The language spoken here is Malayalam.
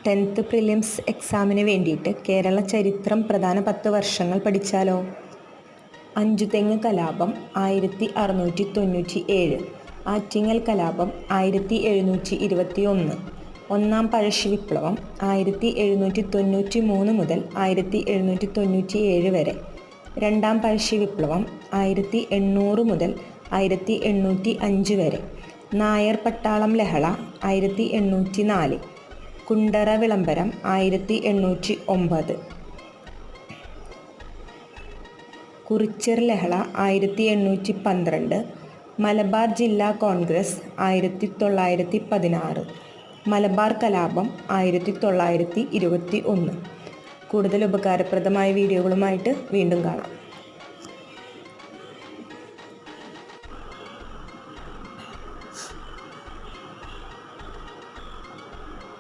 10th പ്രിലിംസ് എക്സാമിന് വേണ്ടിയിട്ട് കേരള ചരിത്രം പ്രധാന 10 വർഷങ്ങൾ പഠിച്ചാലോ? അഞ്ചുതെങ്ങ് കലാപം 1697, ആറ്റിങ്ങൽ കലാപം 1721, ഒന്നാം പഴശ്ശി വിപ്ലവം 1793 മുതൽ 1797 വരെ, രണ്ടാം പഴശ്ശി വിപ്ലവം 1800 മുതൽ 1805 വരെ, നായർ പട്ടാളം ലഹള 1804, കുണ്ടറ വിളംബരം 1809, കുറിച്യർ ലഹള 1812, മലബാർ ജില്ലാ കോൺഗ്രസ് 1916, മലബാർ കലാപം 1921. കൂടുതൽ ഉപകാരപ്രദമായ വീഡിയോകളുമായിട്ട് വീണ്ടും കാണാം.